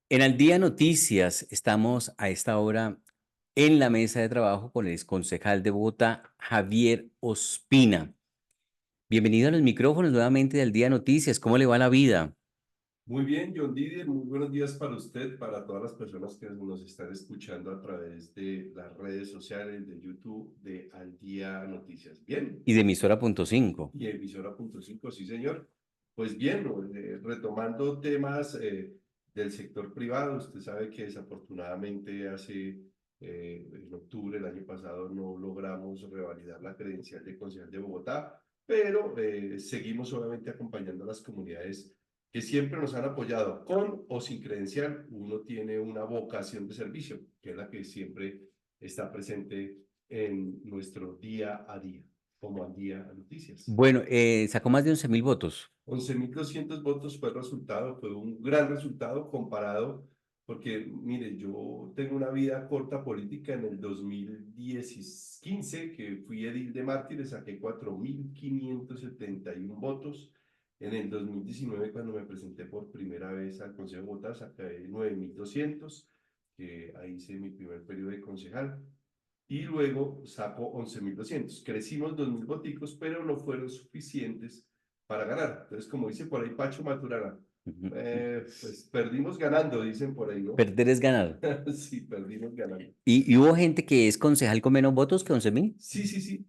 En Al Día Noticias estamos a esta hora en la mesa de trabajo con el exconcejal de Bogotá, Javier Ospina. Bienvenido a los micrófonos nuevamente de Al Día Noticias. ¿Cómo le va la vida? Muy bien, John Didier, muy buenos días para usted, para todas las personas que nos están escuchando a través de las redes sociales, de YouTube, de Al Día Noticias. Bien, Y de emisora punto cinco. y emisora punto cinco, sí señor. Pues bien, retomando temas del sector privado, usted sabe que desafortunadamente en octubre del año pasado no logramos revalidar la credencial de concejal de Bogotá, pero seguimos obviamente acompañando a las comunidades que siempre nos han apoyado con o sin credencial. Uno tiene una vocación de servicio, que es la que siempre está presente en nuestro día a día, como al día a noticias. Bueno, sacó más de 11.000 votos. 11.200 votos fue el resultado, fue un gran resultado comparado, porque mire, yo tengo una vida corta política. En el 2015, que fui edil de Mártires, saqué 4.571 votos. En el 2019, cuando me presenté por primera vez al Consejo de Bogotá, saqué 9.200, que ahí hice mi primer periodo de concejal. Y luego sacó 11.200. Crecimos 2.000 voticos, pero no fueron suficientes para ganar. Entonces, como dice por ahí Pacho Maturana, Ujú. pues perdimos ganando, dicen por ahí, ¿no? Perder es ganar. Sí, perdimos ganando. Y hubo gente que es concejal con menos votos que 11.000. Sí, sí, sí.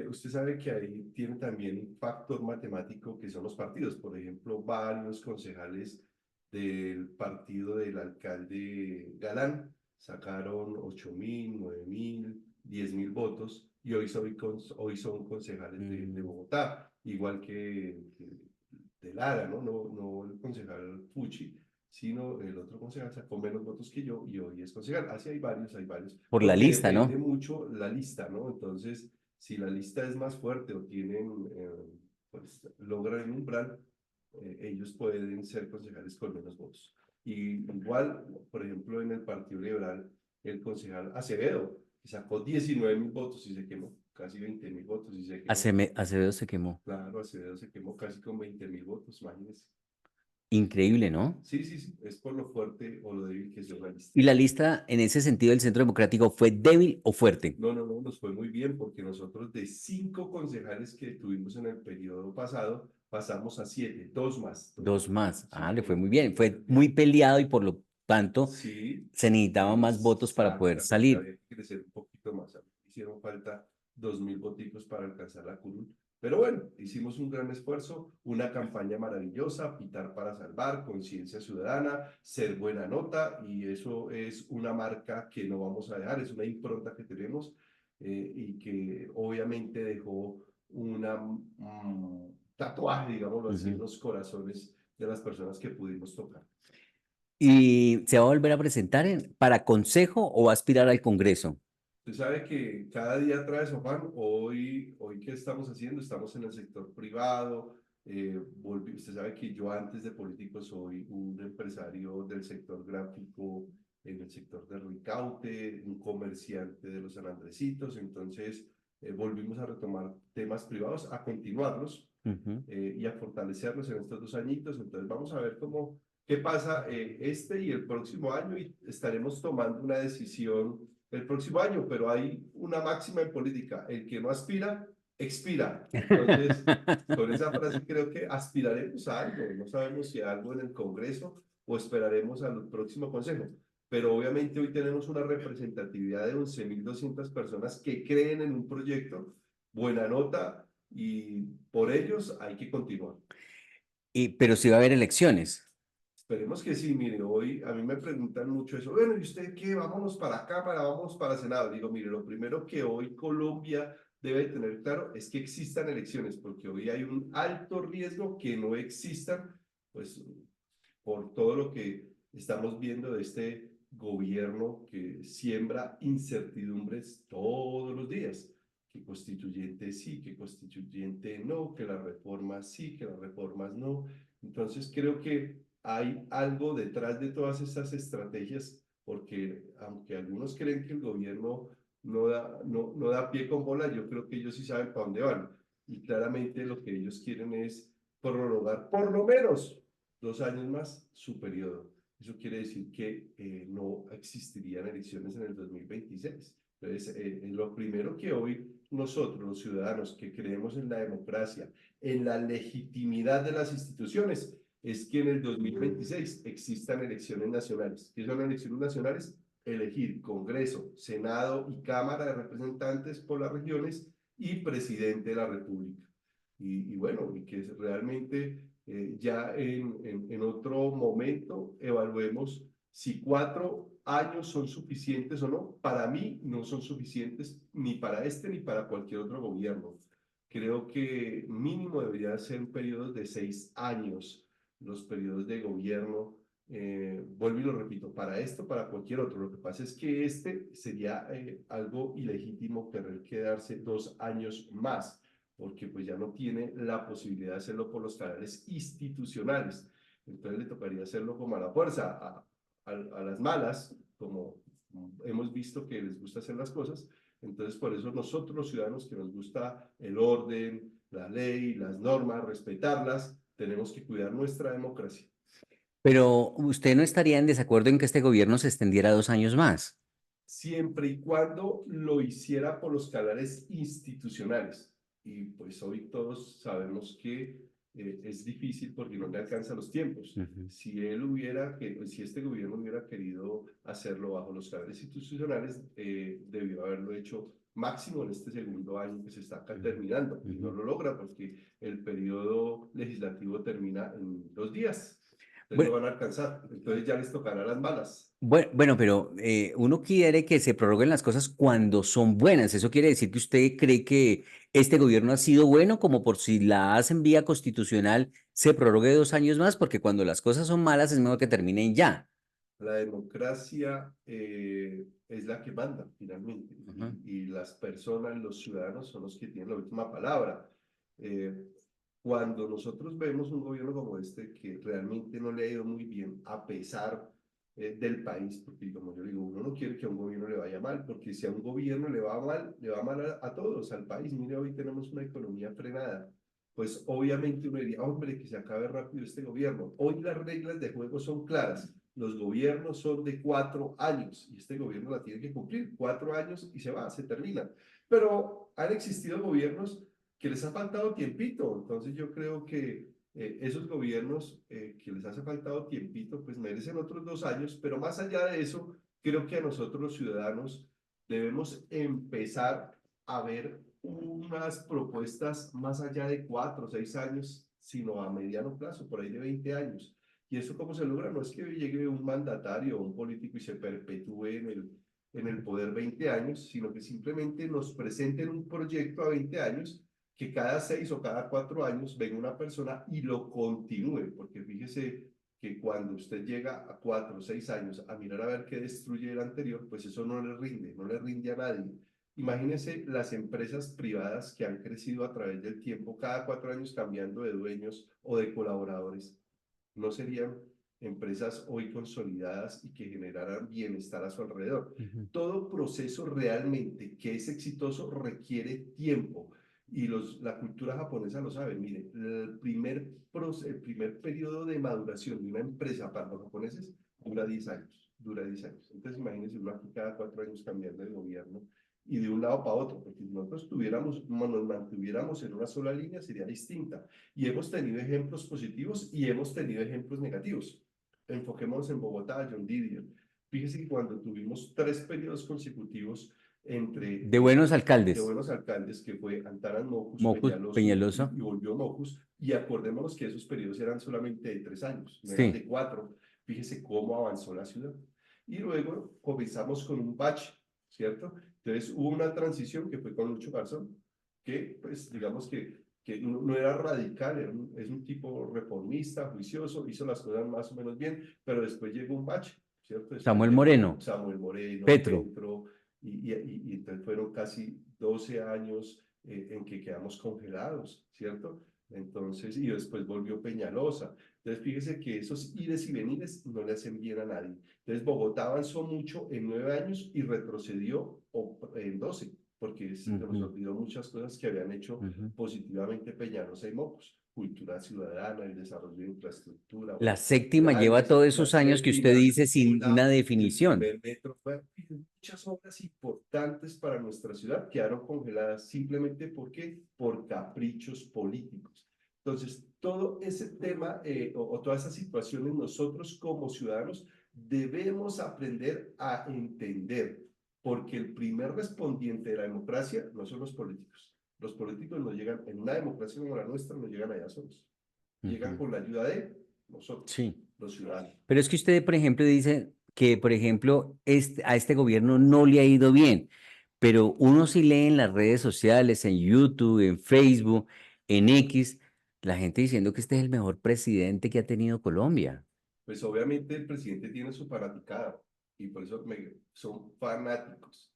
Usted sabe que ahí tiene también un factor matemático que son los partidos. Por ejemplo, varios concejales del partido del alcalde Galán sacaron 8.000, 9.000, 10.000 votos, y hoy son concejales de Mm. Bogotá, igual que de Lara, ¿no? No el concejal Fuchi, sino el otro concejal sacó menos votos que yo y hoy es concejal. Así hay varios, Por la porque lista, depende ¿no? mucho la lista, ¿no? Entonces, si la lista es más fuerte o pues logran el umbral, ellos pueden ser concejales con menos votos. Y igual, por ejemplo, en el Partido Liberal, el concejal Acevedo, que sacó 19.000 votos y se quemó, casi 20.000 votos y se quemó. Acevedo se quemó. Claro, Acevedo se quemó casi con 20.000 votos, imagínense. Increíble, ¿no? Sí, sí, sí, es por lo fuerte o lo débil que es la lista. ¿Y la lista en ese sentido del Centro Democrático fue débil o fuerte? No, no, no, nos fue muy bien, porque nosotros de 5 concejales que tuvimos en el periodo pasado, pasamos a 7, dos Dos más. más. Sí, Ah, le fue con muy bien. Fue muy bien. peleado y por lo tanto Sí, se necesitaban más votos para poder exactamente, salir. había que crecer un poquito más. Hicieron falta 2.000 voticos para alcanzar la curul. Pero bueno, hicimos un gran esfuerzo, una campaña maravillosa: pitar para salvar, conciencia ciudadana, ser buena nota, y eso es una marca que no vamos a dejar, es una impronta que tenemos, y que obviamente dejó una tatuaje, digámoslo así, en Ujú. los corazones de las personas que pudimos tocar. ¿Y se va a volver a presentar para consejo o va a aspirar al Congreso? Usted sabe que cada día trae su afán. Hoy ¿qué estamos haciendo? Estamos en el sector privado. Usted sabe que yo, antes de político, soy un empresario del sector gráfico, en el sector de Ricaute, un comerciante de los San Andresitos. Entonces, volvimos a retomar temas privados, a continuarlos, Ujú. y a fortalecerlos en estos 2 añitos. Entonces, vamos a ver qué pasa este y el próximo año, y estaremos tomando una decisión el próximo año. Pero hay una máxima en política: el que no aspira, expira. Entonces, con esa frase creo que aspiraremos a algo. No sabemos si a algo en el Congreso o esperaremos al próximo Consejo. Pero obviamente hoy tenemos una representatividad de 11.200 personas que creen en un proyecto, buena nota, y por ellos hay que continuar. Pero sí va a haber elecciones. Esperemos que sí. Mire, hoy a mí me preguntan mucho eso: bueno, ¿y usted qué? Vámonos para Cámara, vamos para Senado. Digo, mire, lo primero que hoy Colombia debe tener claro es que existan elecciones, porque hoy hay un alto riesgo que no existan, pues por todo lo que estamos viendo de este gobierno que siembra incertidumbres todos los días. Que constituyente sí, que constituyente no, que las reformas sí, que las reformas no. Entonces creo que hay algo detrás de todas estas estrategias, porque aunque algunos creen que el gobierno no da pie con bola, yo creo que ellos sí saben para dónde van. Y claramente lo que ellos quieren es prorrogar por lo menos 2 años más su periodo. eso quiere decir que no existirían elecciones en el 2026. Entonces, lo primero que hoy nosotros, los ciudadanos que creemos en la democracia, en la legitimidad de las instituciones, es que en el 2026 existan elecciones nacionales. ¿Qué son elecciones nacionales? Elegir Congreso, Senado y Cámara de Representantes por las regiones y presidente de la República. Y bueno, y que realmente ya en otro momento evaluemos si 4 años son suficientes o no. Para mí no son suficientes ni para este ni para cualquier otro gobierno. Creo que mínimo debería ser un periodo de 6 años los periodos de gobierno. Vuelvo y lo repito, para esto, para cualquier otro. Lo que pasa es que este sería algo ilegítimo querer quedarse 2 años más, porque pues ya no tiene la posibilidad de hacerlo por los canales institucionales. Entonces le tocaría hacerlo como a la fuerza, a las malas, como hemos visto que les gusta hacer las cosas. Entonces, por eso nosotros los ciudadanos que nos gusta el orden, la ley, las normas, respetarlas, tenemos que cuidar nuestra democracia. Pero usted no estaría en desacuerdo en que este gobierno se extendiera 2 años más. Siempre y cuando lo hiciera por los canales institucionales. Y pues hoy todos sabemos que es difícil porque no le alcanza los tiempos. Ujú. Si este gobierno hubiera querido hacerlo bajo los canales institucionales, debió haberlo hecho máximo en este segundo año que se está acá Ujú. terminando. Y no Ujú. lo logra porque el periodo legislativo termina en 2 días. Entonces no Bueno, van a alcanzar. Entonces ya les tocará las malas. bueno, pero uno quiere que se prorroguen las cosas cuando son buenas. Eso quiere decir que usted cree que este gobierno ha sido bueno, como por si la hacen vía constitucional, se prorrogue 2 años más, porque cuando las cosas son malas es mejor que terminen ya. La democracia es la que manda finalmente Ujú. y las personas, los ciudadanos son los que tienen la última palabra. Eh, Cuando nosotros vemos un gobierno como este que realmente no le ha ido muy bien a pesar del país, porque como yo digo, uno no quiere que a un gobierno le vaya mal, porque si a un gobierno le va mal a todos, al país. Mire, hoy tenemos una economía frenada. Pues obviamente uno diría, hombre, que se acabe rápido este gobierno. Hoy las reglas de juego son claras. Los gobiernos son de 4 años y este gobierno la tiene que cumplir. 4 años y se va, se termina. Pero han existido gobiernos que les ha faltado tiempito. Entonces yo creo que esos gobiernos que les hace faltado tiempito, pues merecen otros 2 años. Pero más allá de eso, creo que a nosotros los ciudadanos debemos empezar a ver unas propuestas más allá de 4 o 6 años, sino a mediano plazo, por ahí de 20 años. ¿Y eso cómo se logra? No es que llegue un mandatario o un político y se perpetúe en el poder 20 años, sino que simplemente nos presenten un proyecto a 20 años, que cada 6 o cada 4 años venga una persona y lo continúe, porque fíjese que cuando usted llega a 4 o 6 años a mirar a ver qué destruye el anterior, pues eso no le rinde a nadie. Imagínense las empresas privadas que han crecido a través del tiempo, cada 4 años cambiando de dueños o de colaboradores. No serían empresas hoy consolidadas y que generaran bienestar a su alrededor. Ujú. Todo proceso realmente que es exitoso requiere tiempo y la cultura japonesa lo sabe. Mire, el primer periodo de maduración de una empresa para los japoneses dura 10 años, dura 10 años. Entonces imagínense uno aquí cada 4 años cambiando de gobierno y de un lado para otro, porque si nosotros nos mantuviéramos en una sola línea sería distinta. Y hemos tenido ejemplos positivos y hemos tenido ejemplos negativos. Enfoquémonos en Bogotá, John Didier. Fíjese que cuando tuvimos 3 periodos consecutivos De buenos de alcaldes, buenos alcaldes, que fue Antanas Mocus, Mocus, Peñaloso Peñalosa. y volvió Mocus, y acordémonos que esos periodos eran solamente de 3 años, no eran Sí. de 4. Fíjese cómo avanzó la ciudad. Y luego comenzamos con un bache, ¿cierto? Entonces hubo una transición que fue con Lucho Garzón, que pues digamos que no era radical, es un tipo reformista, juicioso, hizo las cosas más o menos bien, pero después llegó un bache, ¿cierto? Después Samuel llegó Moreno, Samuel Moreno, Petro. Petro, y entonces fueron casi 12 años en que quedamos congelados, ¿cierto? Entonces, y después volvió Peñalosa. Entonces, fíjese que esos ires y venires no le hacen bien a nadie. Entonces, Bogotá avanzó mucho en 9 años y retrocedió en 12, porque se nos Ujú. olvidó muchas cosas que habían hecho Ujú. positivamente Peñalosa y Mocos. cultura ciudadana, el desarrollo de infraestructura, La bueno, séptima lleva grandes, todos la esos años que usted séptima, dice sin una el definición. primer metro, bueno, muchas obras importantes para nuestra ciudad quedaron congeladas simplemente porque por caprichos políticos. Entonces, todo ese tema o todas esas situaciones nosotros como ciudadanos debemos aprender a entender, porque el primer respondiente de la democracia no son los políticos. Los políticos no llegan, en una democracia como la nuestra, no llegan allá solos. Llegan Ujú. con la ayuda de nosotros, Sí. los ciudadanos. Pero es que usted, por ejemplo, dice que, por ejemplo, a este gobierno no le ha ido bien, pero uno sí lee en las redes sociales, en YouTube, en Facebook, en X, la gente diciendo que este es el mejor presidente que ha tenido Colombia. Pues obviamente el presidente tiene su fanaticada y por eso son fanáticos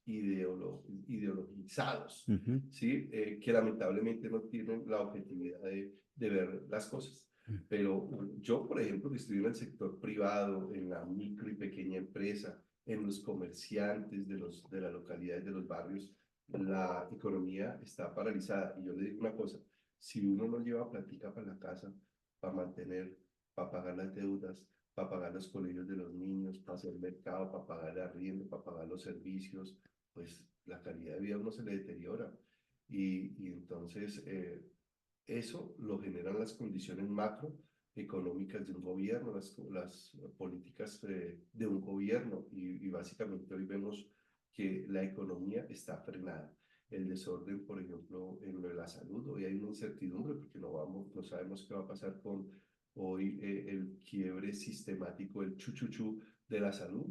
ideologizados, Ujú, ¿sí? Que lamentablemente no tienen la objetividad de ver las cosas. ujú, Pero yo, por ejemplo, que estoy en el sector privado, en la micro y pequeña empresa, en los comerciantes de las localidades, de los barrios, la economía está paralizada. Y yo le digo una cosa, si uno no lleva plática para la casa, para mantener, para pagar las deudas, para pagar los colegios de los niños, para hacer mercado, para pagar el arriendo, para pagar los servicios, pues la calidad de vida a uno se le deteriora. Y entonces eso lo generan las condiciones macroeconómicas de un gobierno, las políticas de un gobierno y básicamente hoy vemos que la economía está frenada. El desorden, por ejemplo, en lo de la salud, hoy hay una incertidumbre porque no sabemos qué va a pasar con hoy el quiebre sistemático, el chuchuchú de la salud.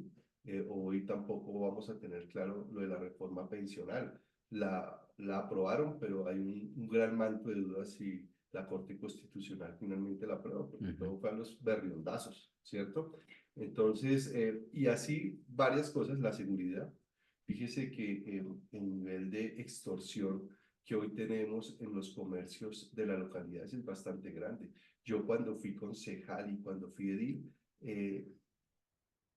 Hoy tampoco vamos a tener claro lo de la reforma pensional. La aprobaron, pero hay un gran manto de dudas si la Corte Constitucional finalmente la aprueba, porque ujú. todo fue a los berriondazos, ¿cierto? Entonces, y así varias cosas, la seguridad. Fíjese que el nivel de extorsión que hoy tenemos en los comercios de la localidad es bastante grande. Yo cuando fui concejal y cuando fui edil,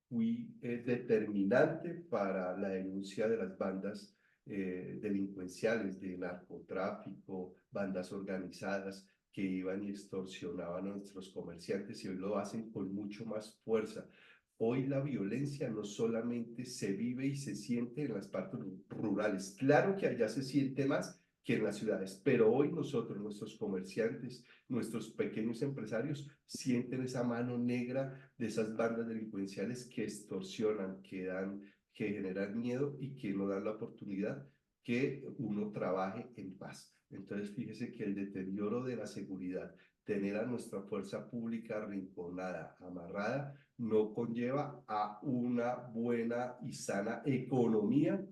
fui determinante para la denuncia de las bandas delincuenciales de narcotráfico, bandas organizadas que iban y extorsionaban a nuestros comerciantes y hoy lo hacen con mucho más fuerza. Hoy la violencia no solamente se vive y se siente en las partes rurales, claro que allá se siente más que en las ciudades, pero hoy nosotros, nuestros comerciantes, nuestros pequeños empresarios, sienten esa mano negra de esas bandas delincuenciales que extorsionan, que generan miedo y que no dan la oportunidad que uno trabaje en paz. Entonces, fíjese que el deterioro de la seguridad, tener a nuestra fuerza pública arrinconada, amarrada, no conlleva a una buena y sana economía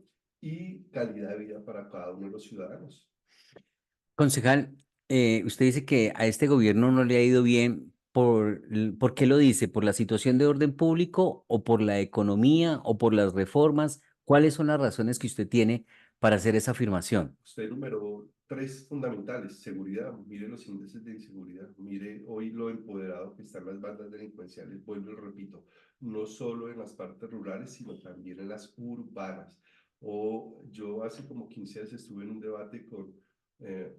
y calidad de vida para cada uno de los ciudadanos. Concejal, usted dice que a este gobierno no le ha ido bien. ¿Por qué lo dice? ¿Por la situación de orden público o por la economía o por las reformas? ¿Cuáles son las razones que usted tiene para hacer esa afirmación? Usted número tres fundamentales, seguridad, mire los índices de inseguridad, mire hoy lo empoderado que están las bandas delincuenciales, vuelvo y repito, no solo en las partes rurales, sino también en las urbanas. O yo hace como 15 días estuve en un debate con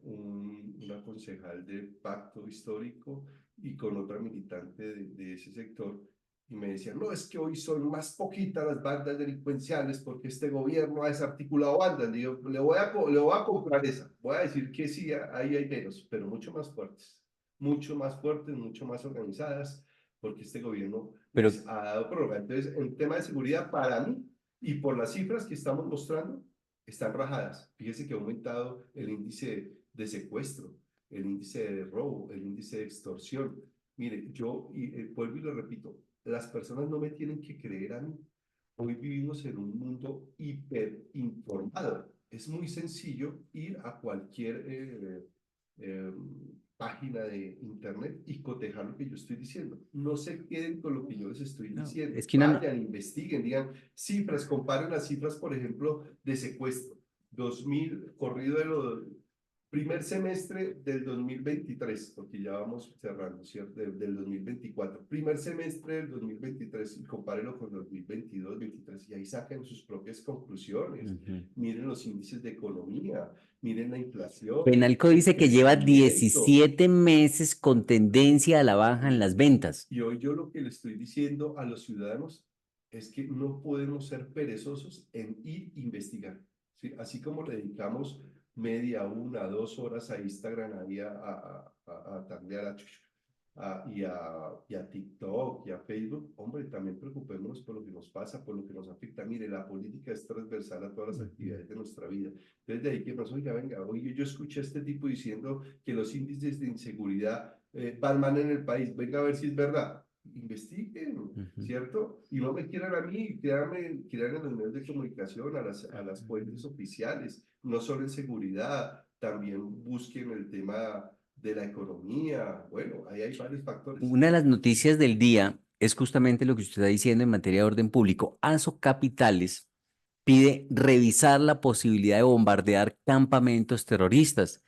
una concejal de Pacto Histórico y con otra militante de ese sector, y me decían, no, es que hoy son más poquitas las bandas delincuenciales porque este gobierno ha desarticulado bandas. Digo, le voy a comprar esa. Voy a decir que sí, ahí hay menos, pero mucho más fuertes, mucho más organizadas, porque este gobierno Pero, les ha dado prórroga. Entonces, en tema de seguridad, para mí, y por las cifras que estamos mostrando, están rajadas. Fíjese que ha aumentado el índice de secuestro, el índice de robo, el índice de extorsión. Mire, vuelvo y lo repito, las personas no me tienen que creer a mí. Hoy vivimos en un mundo hiperinformado. Es muy sencillo ir a cualquier eh, página de internet y cotejar lo que yo estoy diciendo. No se queden con lo que yo les estoy no, diciendo. es que Vayan, investiguen, digan cifras, comparen las cifras, por ejemplo, de secuestro. 2000, corrido de los Primer semestre del 2023, porque ya vamos cerrando, ¿cierto? Del 2024. Primer semestre del 2023 y compárelo con 2022, 2023 y ahí saquen sus propias conclusiones. Ujú. Miren los índices de economía, miren la inflación, Penalco el dice que lleva crecimiento. 17 meses con tendencia a la baja en las ventas. Y hoy yo lo que le estoy diciendo a los ciudadanos es que no podemos ser perezosos en ir a investigar. ¿Sí? Así como le dedicamos media, una, 2 horas a Instagram, ahí a tardear y a TikTok y a Facebook, hombre, también preocupémonos por lo que nos pasa, por lo que nos afecta. Mire, la política es transversal a todas las Ujú. actividades de nuestra vida. Entonces, de ahí que nos oiga, venga, oye, yo escuché a este tipo diciendo que los índices de inseguridad van mal en el país, venga a ver si es verdad. Investiguen, Ujú. ¿cierto? Y no me quieran a mí, quieran en los medios de comunicación, a las fuentes oficiales, no solo en seguridad, también busquen el tema de la economía. Bueno, ahí hay varios factores. Una de las noticias del día es justamente lo que usted está diciendo en materia de orden público. ASO Capitales pide revisar la posibilidad de bombardear campamentos terroristas.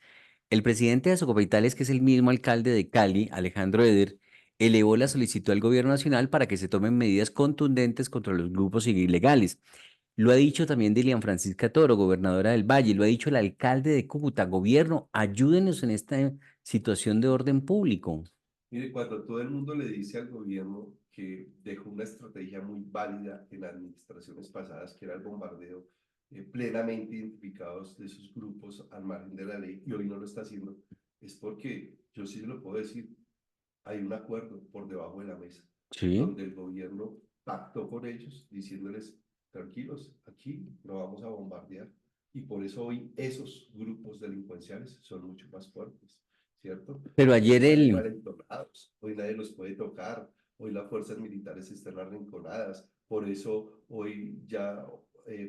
El presidente de Capitales, que es el mismo alcalde de Cali, Alejandro Eder, elevó la solicitud al gobierno nacional para que se tomen medidas contundentes contra los grupos ilegales. Lo ha dicho también Dilian Francisca Toro, gobernadora del Valle, lo ha dicho el alcalde de Cúcuta. Gobierno, ayúdenos en esta situación de orden público. Mire, cuando todo el mundo le dice al gobierno que dejó una estrategia muy válida en administraciones pasadas, que era el bombardeo, plenamente identificados de sus grupos al margen de la ley, y hoy no lo está haciendo, es porque, yo sí se lo puedo decir, hay un acuerdo por debajo de la mesa, Sí. donde el gobierno pactó con ellos, diciéndoles, tranquilos, aquí no vamos a bombardear. Y por eso hoy esos grupos delincuenciales son mucho más fuertes, ¿cierto? Pero Hoy ayer están el, envalentonados, hoy nadie los puede tocar, hoy las fuerzas militares están arrinconadas, por eso hoy ya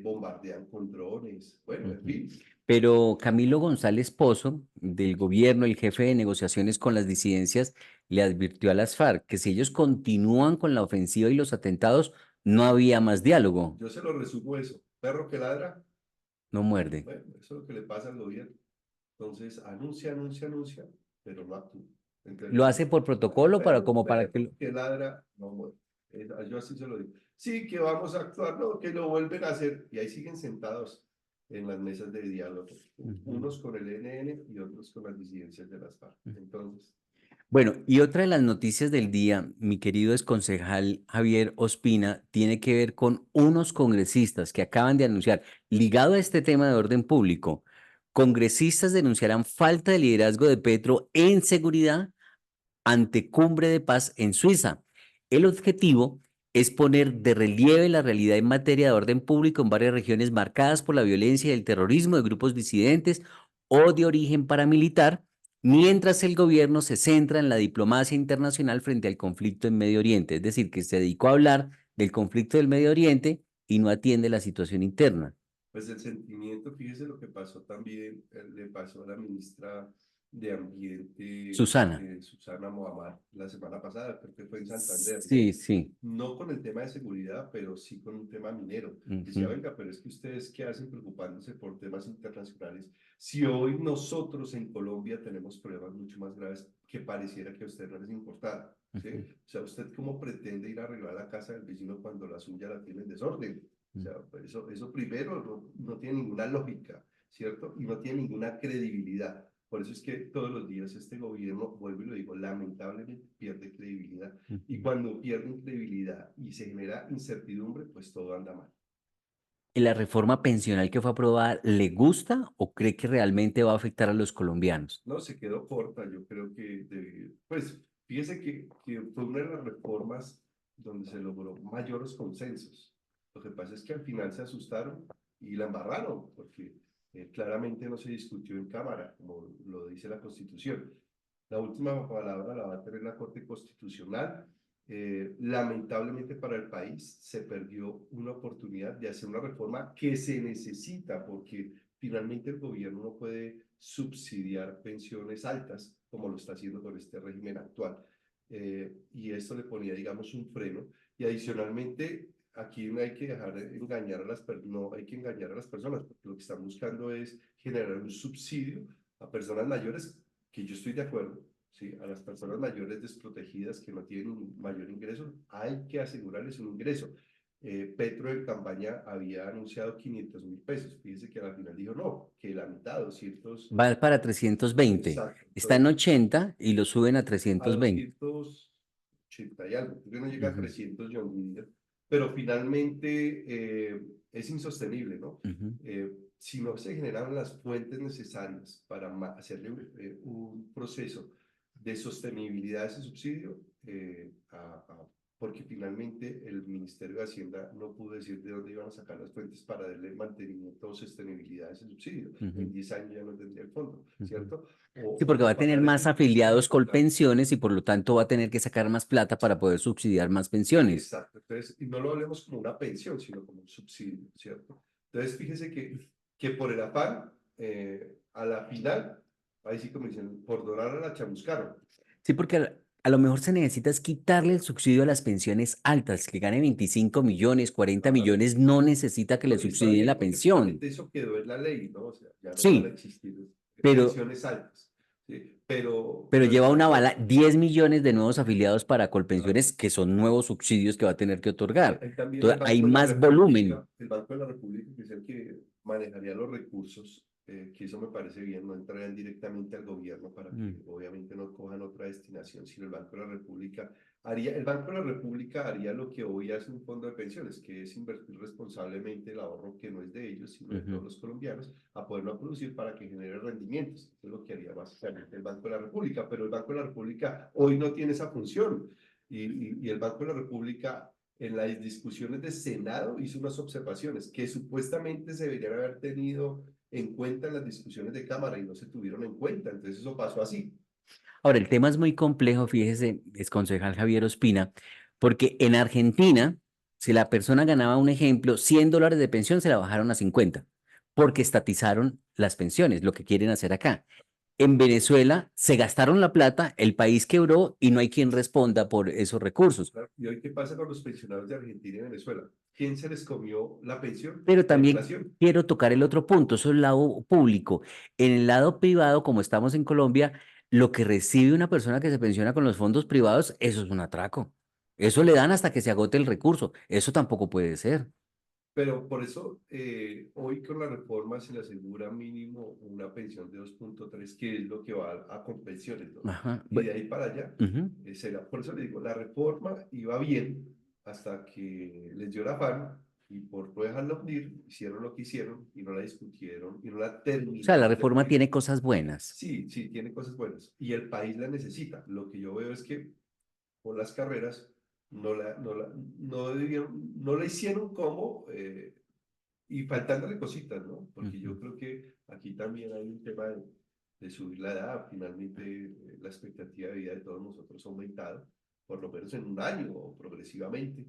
bombardean con drones, bueno, en Ujú. fin. Pero Camilo González Pozo, del gobierno, el jefe de negociaciones con las disidencias, le advirtió a las FARC que si ellos continúan con la ofensiva y los atentados, no había más diálogo. Yo se lo resumo eso, perro que ladra, No muerde. bueno, eso es lo que le pasa al gobierno. Entonces, anuncia, anuncia, anuncia, pero no actúa. Entonces, Lo hace por protocolo para como para que perro que ladra, no muere. Yo así se lo digo. Sí, que vamos a actuar, no, que lo vuelven a hacer. Y ahí siguen sentados en las mesas de diálogo, Ujú. unos con el ENN y otros con las disidencias de las FARC. Entonces, Bueno, y otra de las noticias del día, mi querido exconcejal Javier Ospina, tiene que ver con unos congresistas que acaban de anunciar, ligado a este tema de orden público, congresistas denunciarán falta de liderazgo de Petro en seguridad ante Cumbre de Paz en Suiza. El objetivo es poner de relieve la realidad en materia de orden público en varias regiones marcadas por la violencia y el terrorismo de grupos disidentes o de origen paramilitar, mientras el gobierno se centra en la diplomacia internacional frente al conflicto en Medio Oriente, es decir, que se dedicó a hablar del conflicto del Medio Oriente y no atiende la situación interna. pues el sentimiento, fíjese lo que pasó también, le pasó a la ministra de Ambiente, Susana. Susana Mohamad, la semana pasada, creo que fue en Santander, ¿no? Sí, sí. No con el tema de seguridad, pero sí con un tema minero. Decía, Ujú. venga, pero es que ustedes qué hacen preocupándose por temas internacionales si hoy nosotros en Colombia tenemos problemas mucho más graves que pareciera que a usted no les importara, ¿sí? Ujú. O sea, ¿usted cómo pretende ir a arreglar la casa del vecino cuando la suya la tiene en desorden? O Ujú. sea, pues eso primero no tiene ninguna lógica, ¿cierto? Y no tiene ninguna credibilidad. Por eso es que todos los días este gobierno, vuelvo y lo digo, lamentablemente pierde credibilidad. Y Ujú. cuando pierden credibilidad y se genera incertidumbre, pues todo anda mal. ¿La reforma pensional que fue aprobada le gusta o cree que realmente va a afectar a los colombianos? No, se quedó corta. Yo creo que, pues, fíjese que fue una de las reformas donde se logró mayores consensos. Lo que pasa es que al final se asustaron y la embarraron, porque claramente no se discutió en Cámara, como lo dice la Constitución. La última palabra la va a tener la Corte Constitucional. Lamentablemente para el país se perdió una oportunidad de hacer una reforma que se necesita, porque finalmente el gobierno no puede subsidiar pensiones altas como lo está haciendo con este régimen actual. Y esto le ponía, digamos, un freno. Y adicionalmente, aquí no hay que dejar de engañar a las personas, no hay que engañar a las personas, porque lo que están buscando es generar un subsidio a personas mayores, que yo estoy de acuerdo, ¿sí? A las personas mayores desprotegidas que no tienen un mayor ingreso, hay que asegurarles un ingreso. Petro en campaña había anunciado 500.000 pesos. Fíjese que al final dijo no, que la mitad, 200. Va para 320. Exacto. Está en Entonces, 80 y lo suben a a 320. 280 y algo, porque no llega a Ujú, 300 John Linder, pero finalmente es insostenible, ¿no? ujú, Si no se generan las fuentes necesarias para hacerle un proceso de sostenibilidad a ese subsidio, porque finalmente el Ministerio de Hacienda no pudo decir de dónde iban a sacar las fuentes para darle mantenimiento o sostenibilidad a ese subsidio. En ujú, 10 años ya no tendría el fondo, ujú. ¿cierto? Sí, O porque va no a tener pagar más ese impuesto. afiliados con pensiones y por lo tanto va a tener que sacar más plata para poder subsidiar más pensiones. Exacto. Entonces, y no lo hablemos como una pensión, sino como un subsidio, ¿cierto? Entonces, fíjese que por el afán, a la final, ahí sí como dicen, por dorar a la chamuscaron. Sí, porque a lo mejor se necesita es quitarle el subsidio a las pensiones altas, que gane 25 millones, 40 Claro. millones, no necesita que le No, y está subsidien bien, la porque pensión. finalmente eso quedó en la ley, ¿no? O sea, ya no van a Sí, existir pero, pensiones altas, ¿sí? pero Pero lleva está una bala bien. 10 millones de nuevos afiliados para Claro. Colpensiones, que son nuevos subsidios que va a tener que otorgar. Hay también el Entonces, hay Banco de la más volumen. República, el Banco de la República, que es el que manejaría los recursos, que eso me parece bien, no entrarían directamente al gobierno para Mm, que obviamente no cojan otra destinación, sino el Banco de la República haría, el Banco de la República haría lo que hoy hace un fondo de pensiones, que es invertir responsablemente el ahorro que no es de ellos, sino de ujú. todos los colombianos, a poderlo producir para que genere rendimientos. Eso es lo que haría básicamente el Banco de la República, pero el Banco de la República hoy no tiene esa función. Y el Banco de la República en las discusiones de Senado hizo unas observaciones que supuestamente se deberían haber tenido en cuenta en las discusiones de Cámara y no se tuvieron en cuenta. Entonces eso pasó así. Ahora, el tema es muy complejo, fíjese, es concejal Javier Ospina, porque en Argentina, si la persona ganaba, un ejemplo, $100 de pensión, se la bajaron a 50, porque estatizaron las pensiones, lo que quieren hacer acá. En Venezuela se gastaron la plata, el país quebró y no hay quien responda por esos recursos. ¿Claro? ¿Y hoy qué pasa con los pensionados de Argentina y Venezuela? ¿Quién se les comió la pensión? Pero La también inflación. quiero tocar el otro punto, eso es el lado público. En el lado privado, como estamos en Colombia, lo que recibe una persona que se pensiona con los fondos privados, eso es un atraco. Eso le dan hasta que se agote el recurso. Eso tampoco puede ser. Pero por eso hoy con la reforma se le asegura mínimo una pensión de 2,3 que es lo que va a pensiones, ¿no? Ajá. Y de ahí para allá, Ujú, por eso le digo, la reforma iba bien hasta que les dio la afán y por no dejarla hundir, hicieron lo que hicieron y no la discutieron y no la o sea, la terminaron de reforma pulir. tiene cosas buenas. Sí, sí, tiene cosas buenas y el país la necesita. Lo que yo veo es que por las carreras no la hicieron como y faltándole cositas, ¿no? Porque Ujú. yo creo que aquí también hay un tema de subir la edad. Finalmente, la expectativa de vida de todos nosotros ha aumentado, por lo menos en un año o progresivamente,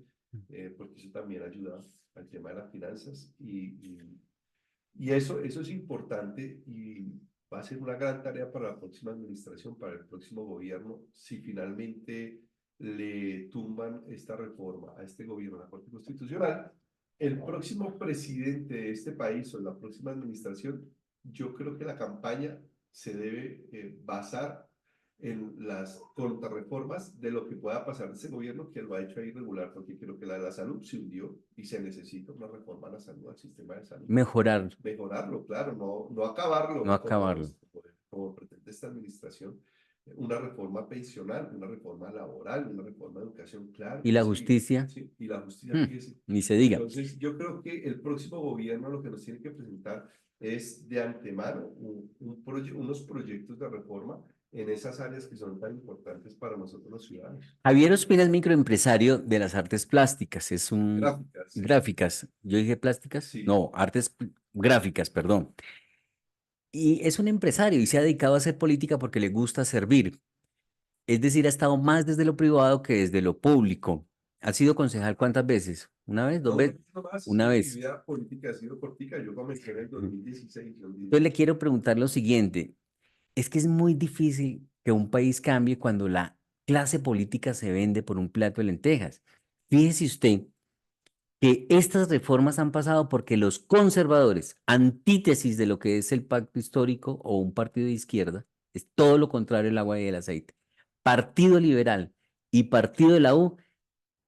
porque eso también ayuda al tema de las finanzas y eso es importante y va a ser una gran tarea para la próxima administración, para el próximo gobierno, si finalmente le tumban esta reforma a este gobierno, a la Corte Constitucional. El próximo presidente de este país o la próxima administración, yo creo que la campaña se debe basar en las contrarreformas de lo que pueda pasar de ese gobierno que lo ha hecho irregular, porque creo que la salud se hundió y se necesita una reforma a la salud, al sistema de salud. Mejorar, Mejorarlo, claro, no no acabarlo acabarlo. como pretende esta administración. Una reforma pensional, una reforma laboral, una reforma de educación, claro ¿Y que la sí, justicia? sí. Y la justicia, Mm, fíjese. ni se diga. Entonces, yo creo que el próximo gobierno lo que nos tiene que presentar es de antemano unos proyectos de reforma en esas áreas que son tan importantes para nosotros los ciudadanos. Javier Ospina es microempresario de las artes plásticas, es un Gráficas, gráficas. ¿Yo dije plásticas? sí. No, gráficas, perdón. Y es un empresario y se ha dedicado a hacer política porque le gusta servir. Es decir, ha estado más desde lo privado que desde lo público. ¿Ha sido concejal cuántas veces? ¿Una vez? ¿Dos No, veces? no más, es Una que mi vez. vida política ha sido cortica. Yo comencé en el Ujú. 2016, yo Entonces le olvidé. quiero preguntar lo siguiente. Es que es muy difícil que un país cambie cuando la clase política se vende por un plato de lentejas. Fíjese usted que estas reformas han pasado porque los conservadores, antítesis de lo que es el pacto histórico o un partido de izquierda, es todo lo contrario el agua y el aceite. Partido Liberal y Partido de la U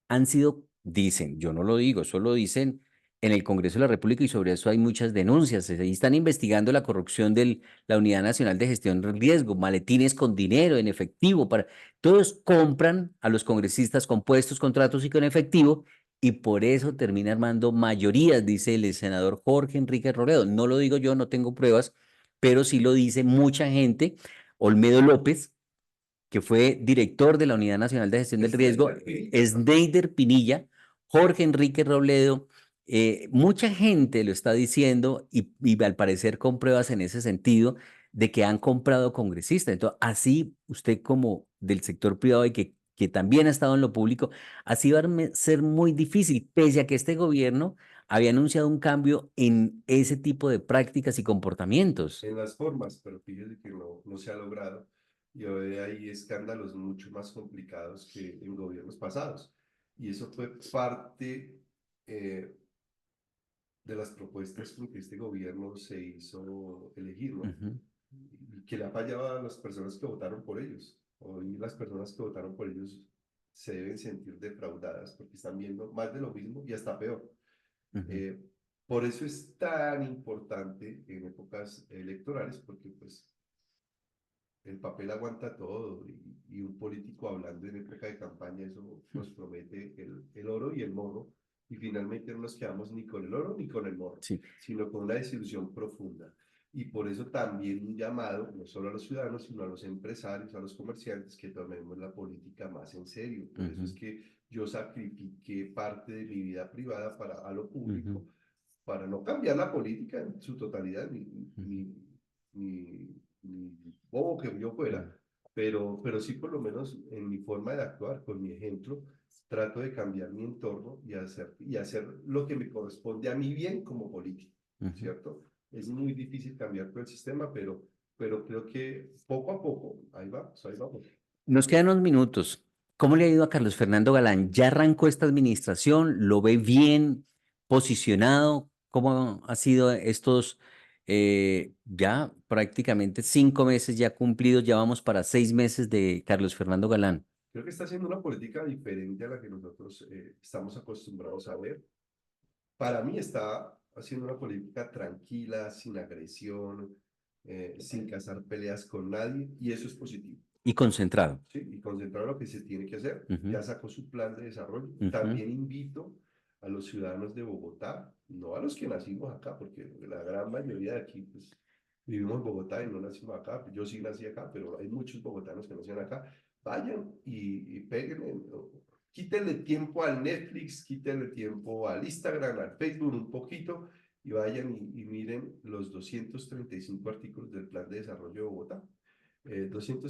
han sido, dicen, yo no lo digo, eso lo dicen en el Congreso de la República y sobre eso hay muchas denuncias. Ahí están investigando la corrupción de la Unidad Nacional de Gestión de Riesgo, maletines con dinero en efectivo. Todos compran a los congresistas con puestos, contratos y con efectivo y por eso termina armando mayorías, dice el senador Jorge Enrique Robledo. No lo digo yo, no tengo pruebas, pero sí lo dice mucha gente. Olmedo López, que fue director de la Unidad Nacional de Gestión del Riesgo, Snyder Pinilla también. Sneider Pinilla, Jorge Enrique Robledo, mucha gente lo está diciendo y al parecer con pruebas en ese sentido de que han comprado congresistas. Entonces, así usted como del sector privado y que también ha estado en lo público, así va a ser muy difícil, pese a que este gobierno había anunciado un cambio en ese tipo de prácticas y comportamientos. En las formas, pero fíjese que no se ha logrado. Y hoy hay escándalos mucho más complicados que en gobiernos pasados. Y eso fue parte eh, de las propuestas con que este gobierno se hizo elegir, ¿no? Ujú, Y que le ha fallado a las personas que votaron por ellos. Hoy las personas que votaron por ellos se deben sentir defraudadas porque están viendo más de lo mismo y hasta peor. ujú, Eh, por eso es tan importante en épocas electorales, porque pues el papel aguanta todo y un político hablando en época de campaña, eso nos promete el oro y el morro, y finalmente no nos quedamos ni con el oro ni con el morro, sí. sino con una desilusión profunda. Y por eso también un llamado, no solo a los ciudadanos, sino a los empresarios, a los comerciantes, que tomemos la política más en serio. Por eso es Ujú, que yo sacrifiqué parte de mi vida privada para a lo ujú, público, para no cambiar la política en su totalidad, ujú, ni bobo que yo ujú. fuera, pero sí por lo menos en mi forma de actuar, con mi ejemplo, trato de cambiar mi entorno y hacer lo que me corresponde a mí bien como político, Ujú. ¿cierto? Es muy difícil cambiar todo el sistema, pero creo que poco a poco, ahí vamos, ahí vamos. Nos quedan unos minutos. ¿Cómo le ha ido a Carlos Fernando Galán? ¿Ya arrancó esta administración? ¿Lo ve bien posicionado? ¿Cómo ha sido estos ya prácticamente 5 meses ya cumplidos? Ya vamos para 6 meses de Carlos Fernando Galán. Creo que está haciendo una política diferente a la que nosotros estamos acostumbrados a ver. Para mí está haciendo una política tranquila, sin agresión, sin cazar peleas con nadie, y eso es positivo. Y concentrado. ¿Sí? Y concentrado en lo que se tiene que hacer. Ujú, Ya sacó su plan de desarrollo. ujú, También invito a los ciudadanos de Bogotá, no a los que nacimos acá, porque la gran mayoría de aquí, pues, vivimos en Bogotá y no nacimos acá. Yo sí nací acá, pero hay muchos bogotanos que nacieron acá. Vayan y peguen, quítenle tiempo al Netflix, quítenle tiempo al Instagram, al Facebook un poquito y vayan y miren los 235 artículos del Plan de Desarrollo de Bogotá.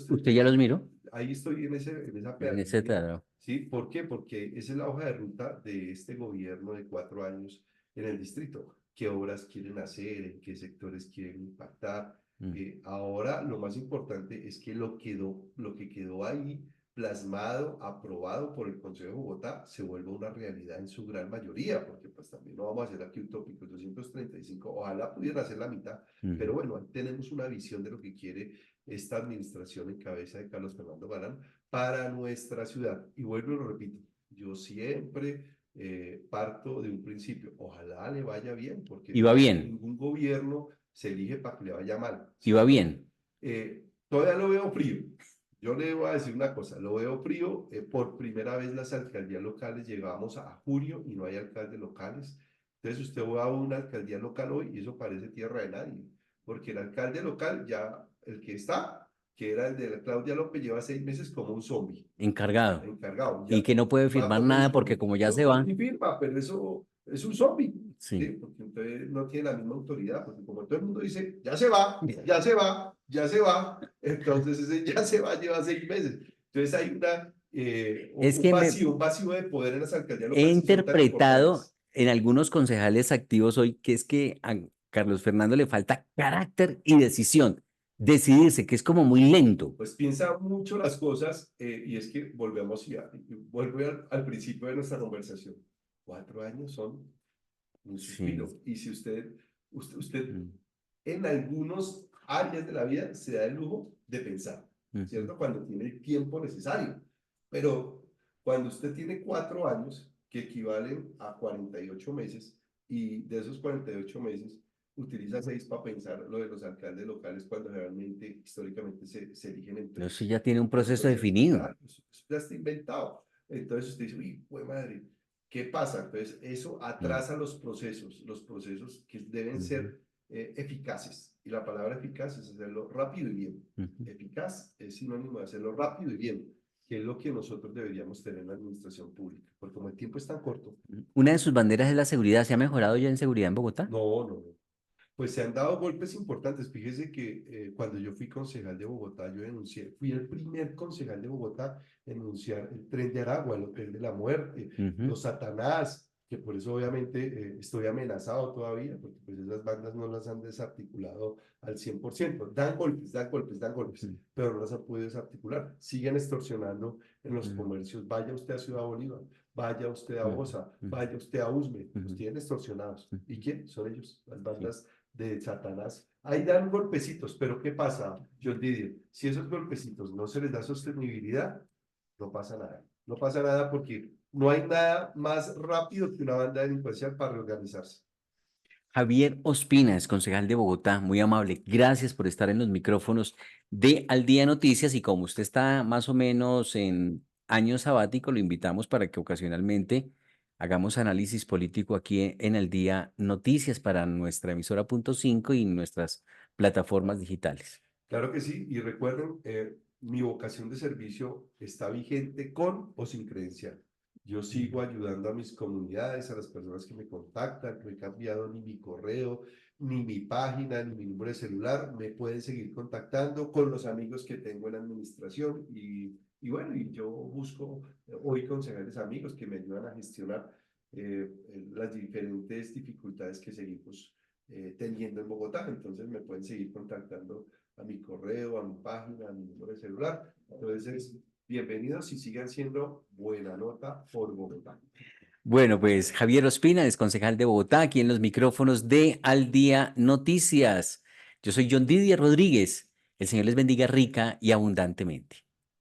¿Usted ya los 235, miró? ahí estoy en esa En ese pedagogía, terreno. ¿sí? ¿Por qué? Porque esa es la hoja de ruta de este gobierno de 4 años en el distrito. ¿Qué obras quieren hacer? ¿En qué sectores quieren impactar? Mm, Ahora lo más importante es que lo que quedó ahí plasmado, aprobado por el Consejo de Bogotá, se vuelva una realidad en su gran mayoría, porque pues también no vamos a hacer aquí utópicos, 235, ojalá pudieran hacer la mitad, pero ujú. bueno, ahí tenemos una visión de lo que quiere esta administración en cabeza de Carlos Fernando Galán para nuestra ciudad. Y vuelvo y lo repito, yo siempre parto de un principio, ojalá le vaya bien, porque Y va bien, ningún gobierno se elige para que le vaya mal, y va ¿cierto? bien. Todavía lo veo frío. Yo le voy a decir una cosa, lo veo frío. Por primera vez las alcaldías locales llegamos a junio y no hay alcaldes locales. Entonces usted va a una alcaldía local hoy y eso parece tierra de nadie, porque el alcalde local ya, el que está, que era el de la Claudia López, lleva 6 meses como un zombie, Encargado. encargado, Y ya que no puede va firmar como un nada porque zombie. como ya se No, va, sí firma, pero eso es un zombie, ¿sí? sí. Porque entonces no tiene la misma autoridad, porque como todo el mundo dice, ya se va, ya se va, ya se va, entonces ese ya se va, lleva 6 meses. Entonces hay Es que me un vacío de poder en las alcaldías he locales si son tan interpretado importantes. en algunos concejales activos hoy que es que a Carlos Fernando le falta carácter y decisión. Decidirse, que es como muy lento. Pues piensa mucho las cosas y es que volvemos vuelvo al principio de nuestra conversación. 4 años son un Sí. suspiro. Y si usted Mm, en algunos áreas de la vida se da el lujo de pensar, ujú. ¿cierto? Cuando tiene el tiempo necesario. Pero cuando usted tiene 4 años, que equivalen a 48 meses, y de esos 48 meses utiliza 6 para pensar lo de los alcaldes locales cuando realmente, históricamente, se eligen en No, eso 3. ya tiene un proceso Entonces, definido. claro, eso ya está inventado. Entonces usted dice, uy, pues madre, ¿qué pasa? Entonces, eso Mm, atrasa los procesos que deben ujú, ser eficaces. Y la palabra eficaz es hacerlo rápido y bien. ujú. Eficaz es sinónimo de hacerlo rápido y bien, que es lo que nosotros deberíamos tener en la administración pública. Porque como el tiempo es tan corto, Una de sus banderas es la seguridad. ¿Se ha mejorado ya en seguridad en Bogotá? no, no, no. Pues se han dado golpes importantes. Fíjese que cuando yo fui concejal de Bogotá, yo denuncié, fui el primer concejal de Bogotá en denunciar el Tren de Aragua, el Hotel de la Muerte, Ujú, los Satanás, que por eso obviamente estoy amenazado todavía, porque pues esas bandas no las han desarticulado al 100%. Dan golpes, dan golpes, dan golpes, ujú, pero no las han podido desarticular. Siguen extorsionando en los ujú, comercios. Vaya usted a Ciudad Bolívar, vaya usted a ujú, Bosa, ujú, vaya usted a Usme, los ujú, tienen extorsionados. ¿Y ujú. quién? Son ellos, las Sí. bandas de Satanás. Ahí dan golpecitos, pero ¿qué pasa, John Didier? Si esos golpecitos no se les da sostenibilidad, no pasa nada. No pasa nada porque no hay nada más rápido que una banda delincuencial para reorganizarse. Javier Ospina es concejal de Bogotá, muy amable. Gracias por estar en los micrófonos de Al Día Noticias y como usted está más o menos en año sabático, lo invitamos para que ocasionalmente hagamos análisis político aquí en Al Día Noticias para nuestra emisora Punto 5 y nuestras plataformas digitales. Claro que sí, y recuerden, mi vocación de servicio está vigente con o sin credencial. Yo sigo ayudando a mis comunidades, a las personas que me contactan, no he cambiado ni mi correo, ni mi página, ni mi número de celular. Me pueden seguir contactando con los amigos que tengo en administración y bueno, y yo busco hoy concejales amigos que me ayudan a gestionar las diferentes dificultades que seguimos teniendo en Bogotá. Entonces me pueden seguir contactando a mi correo, a mi página, a mi número de celular. Entonces, bienvenidos y sigan siendo buena nota por Bogotá. Bueno, pues Javier Ospina es concejal de Bogotá, aquí en los micrófonos de Al Día Noticias. Yo soy John Didier Rodríguez. El Señor les bendiga rica y abundantemente.